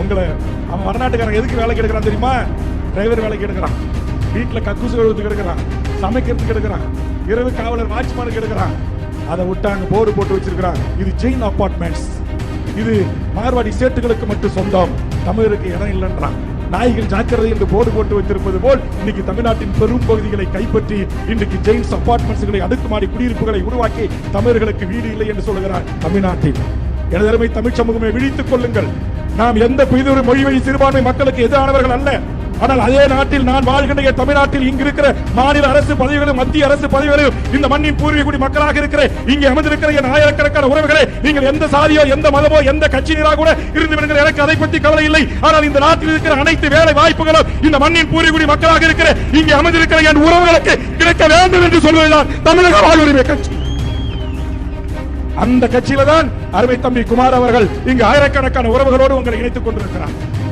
உங்களை அவன் வடநாட்டுக்காரன் எதுக்கு வேலைக்கு எடுக்கிறான் தெரியுமா? டிரைவர் வேலைக்கு எடுக்கிறான், வீட்டுல கக்கூசு கழுவுறதுக்கு எடுக்கிறான், சமைக்கிறதுக்கு எடுக்கிறான், இரவு காவலர் வாட்ச்மேனுக்கு எடுக்கிறான். அதை விட்டு அங்க போர்டு போட்டு வச்சிருக்கிறான், இது ஜெயின் அபார்ட்மெண்ட்ஸ், இது மார்வாடி சேட்டுகளுக்கு மட்டும் சொந்தம், தமிழருக்கு இடம் இல்லைன்றான். நாய்கள் ஜாக்கிரதை என்று போர்டு போட்டு வைத்திருப்பது போல் இன்னைக்கு தமிழ்நாட்டின் பெரும் பகுதிகளை கைப்பற்றி இன்றைக்கு ஜெயின்ஸ் அபார்ட்மெண்ட்ஸ்களை அடுக்குமாடி குடியிருப்புகளை உருவாக்கி தமிழர்களுக்கு வீடு இல்லை என்று சொல்லுகிறார் தமிழ்நாட்டில். எனதருமை தமிழ் சமூகமே, விழித்துக் கொள்ளுங்கள். நாம் எந்த பிரிதொரு மொழி வழி சிறுபான்மை மக்களுக்கு எதிரானவர்கள் அல்ல. ஆனால் அதே நாட்டில் நான் வாழ்கின்ற தமிழ்நாட்டில் இங்கு இருக்கிற மாநில அரசு பதவிகளும் மத்திய அரசு பதவிகளும் இந்த மண்ணின் பூர்வீகுடி மக்களாக இருக்கிற இங்கே அமர்ந்திருக்கிற என் ஆயிரக்கணக்கான உறவுகளே, நீங்கள் எந்த சாதியோ எந்த மதமோ எந்த கட்சியினராக கூட இருந்து விடுங்கள், எனக்கு அதை பற்றி கவலை இல்லை. ஆனால் இந்த நாட்டில் இருக்கிற அனைத்து வேலை வாய்ப்புகளும் இந்த மண்ணின் பூர்வீகுடி மக்களாக இருக்கிற இங்கே அமர்ந்திருக்கிற என் உறவுகளுக்கு கிடைக்க வேண்டும் என்று சொல்வதுதான் தமிழக வாழ்வுரிமை கட்சி. அந்த கட்சியில தான் அருமை தம்பி குமார் அவர்கள் இங்கு ஆயிரக்கணக்கான உறவுகளோடு உங்களை இணைத்துக் கொண்டிருக்கிறார்.